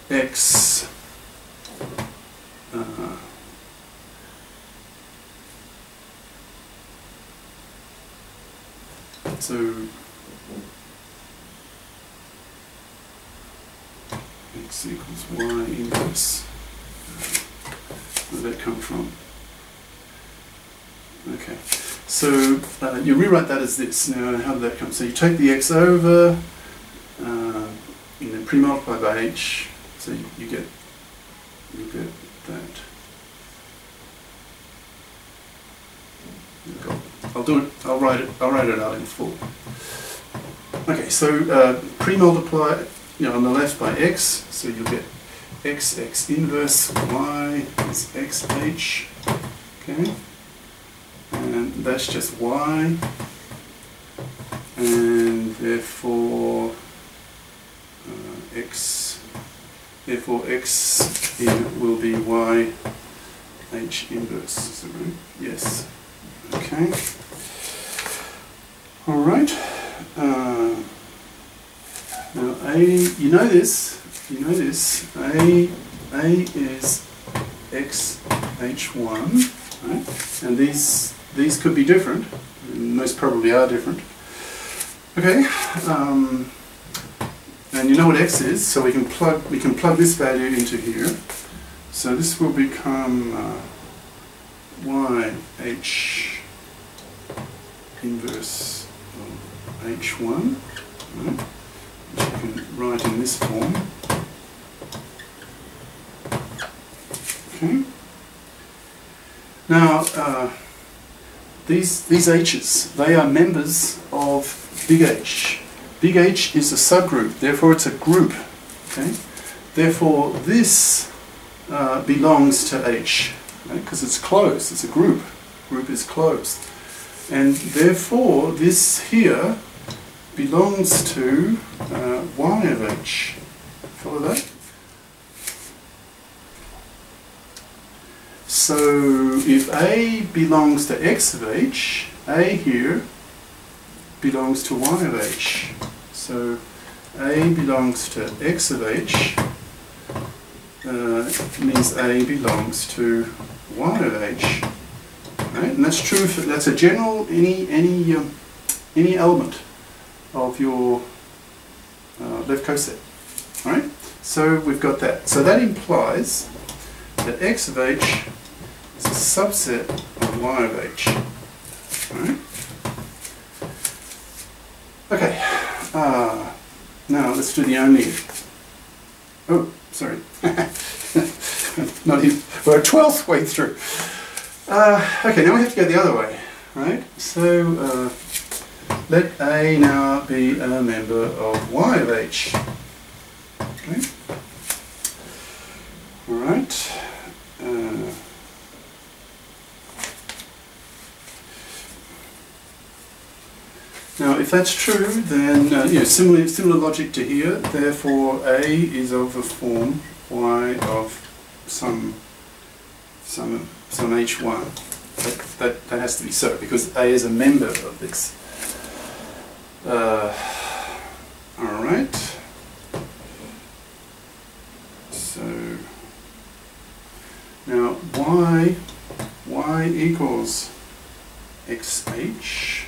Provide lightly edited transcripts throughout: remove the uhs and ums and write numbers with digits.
x so x equals y inverse. Where did that come from? Okay, so you rewrite that as this. Now, how did that come? So you take the x over, and then pre-multiply by h. So you get that. I'll do it. I'll write it out in full. Okay, so pre-multiply, on the left by x. So you'll get x inverse y is xh. Okay. And that's just y, and therefore x here will be y h inverse. Is that right? Yes. Okay. All right. Now a, you know this. A is x h1, right? And these could be different, most probably are different. Okay, and you know what x is, so we can plug this value into here. So this will become y h inverse of h1, right, which you can write in this form. Okay. Now. These h's, they are members of big H. Big H is a subgroup, therefore it's a group. Okay? Therefore this belongs to H, because it's closed, it's a group. Group is closed. And therefore this here belongs to y of H. Follow that? So if A belongs to x of h, A here belongs to y of h. So A belongs to x of h means A belongs to y of h. Right? And that's true for, that's a general, any element of your left coset. All right? So we've got that. So that implies that x of h is a subset of y of h. Right? Okay. Now let's do the only. Oh, sorry. Not even. We're a 12th way through. Okay, now we have to go the other way, right? So let A now be a member of y of h. Okay. All right. Now, if that's true, then similar logic to here. Therefore, A is of the form y of some h1. That has to be so, because A is a member of this. All right. So now y equals xh.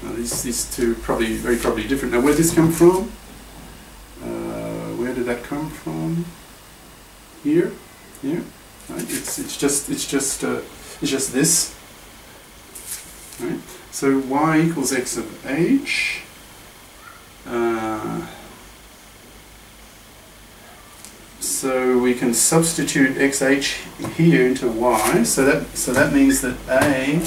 Now these two very probably different. Now where did this come from? Where did that come from? Here. Right. It's just this. Right. So y equals x of h. So we can substitute xh here into y. So that means that A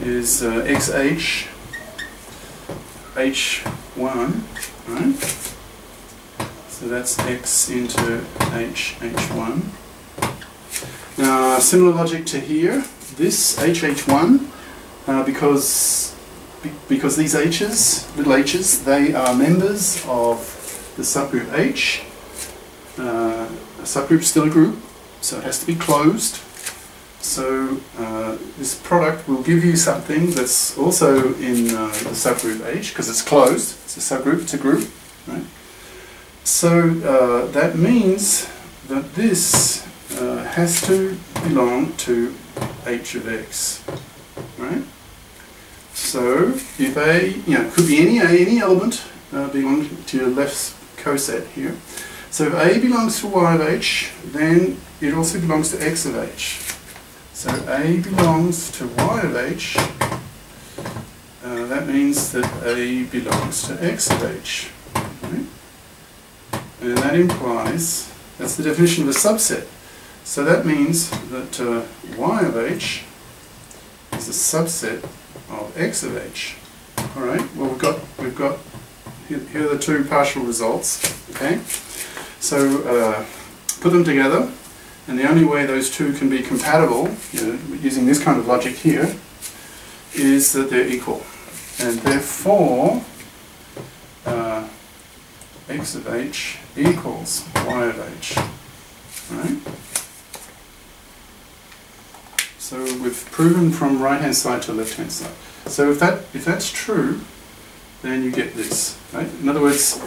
is xh h1, right? So that's x into h1. Now similar logic to here. This h1, because these h's, little h's, they are members of the subgroup H. A subgroup is still a group, so it has to be closed. So this product will give you something that's also in the subgroup H, because it's closed. It's a subgroup, it's a group, right? So that means that this has to belong to h of x, right? So if A, could be any element belonging to your left coset here. So if A belongs to y of h, then it also belongs to x of h. So A belongs to y of h. That means that A belongs to x of h. Right? And that implies, that's the definition of a subset. So that means that y of h is a subset of x of h. All right. Well, we've got here are the two partial results. Okay. So put them together, and the only way those two can be compatible, using this kind of logic here, is that they're equal, and therefore x of h equals y of h. Right. So we've proven from right-hand side to left-hand side. So if that's true, then you get this. Right? In other words,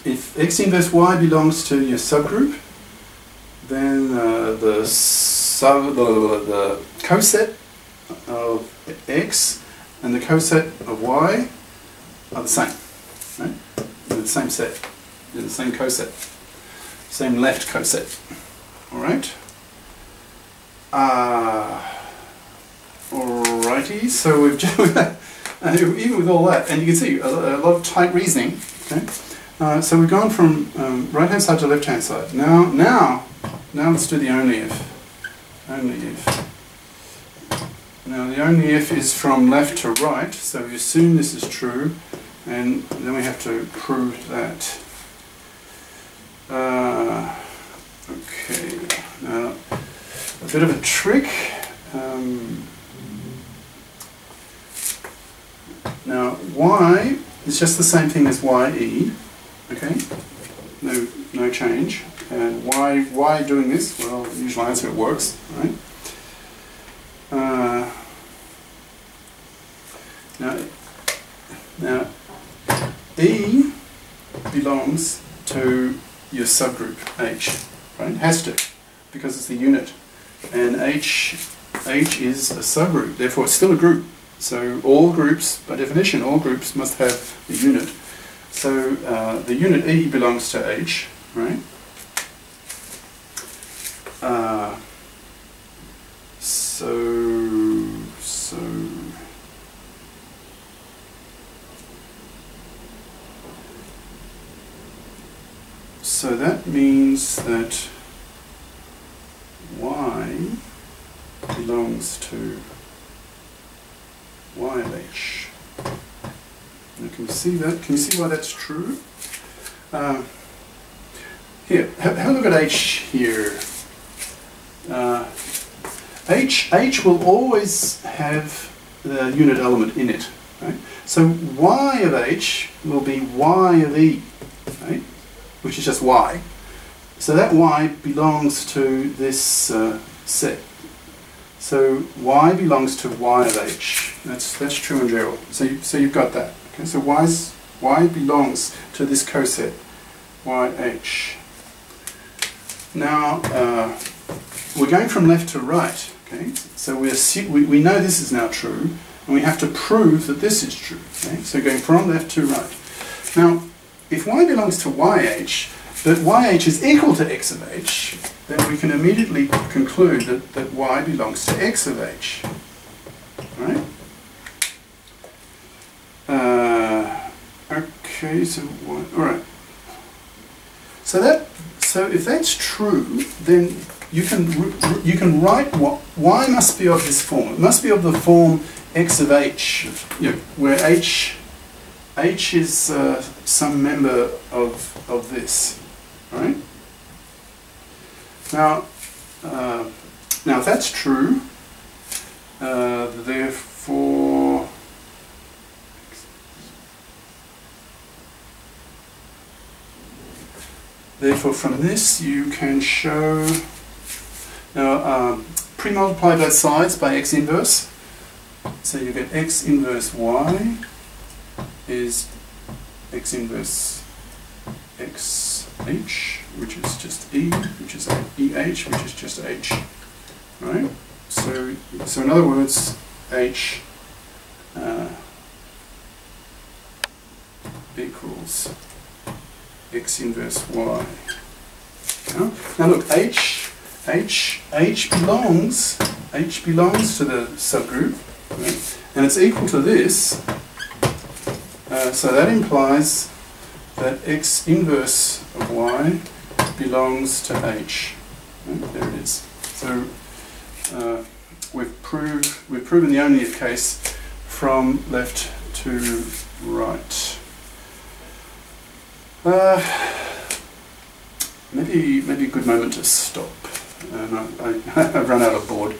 if x inverse y belongs to your subgroup, then the coset of x and the coset of y are the same. Right? They're the same set. They're the same coset. Same left coset. All right. Alrighty, so we've just, even with all that, and you can see a lot of tight reasoning. Okay, so we've gone from right-hand side to left-hand side. Now let's do the only if. Only if. Now the only if is from left to right, so we assume this is true, and then we have to prove that. Okay. Now, a bit of a trick. Now y is just the same thing as ye. Okay, no change. And why doing this? Well, the usual answer, it works, right? Now E belongs to your subgroup H, right? Has to, because it's the unit. And H is a subgroup, therefore it's still a group. So all groups, by definition, all groups must have a unit. So the unit E belongs to H, right? So that means that Y belongs to Y of H. Now, can you see that? Can you see why that's true? Here, have a look at H here. H will always have the unit element in it. Right? So Y of H will be Y of E, right? Which is just Y. So that Y belongs to this set. So Y belongs to Y of H. That's true in general. So you've got that. Okay. So Y belongs to this coset YH. Now we're going from left to right. Okay. So we know this is now true, and we have to prove that this is true. Okay. So going from left to right. Now, if Y belongs to YH, but YH is equal to X of H, then we can immediately conclude that Y belongs to X of H. Right? Okay, so alright. So if that's true, then you can write what Y must be of this form. It must be of the form X of H, where H is some member of this, right? Now, if that's true, therefore from this you can show, now pre-multiply both sides by X inverse, so you get X inverse Y is X inverse xh, which is just e, which is eh, which is just h. Right? So in other words, h equals x inverse y. Now look, h belongs to the subgroup, right? And it's equal to this. So that implies that x inverse of y belongs to h. Right? There it is. So we've proven the only if case from left to right. Maybe a good moment to stop. I've run out of board.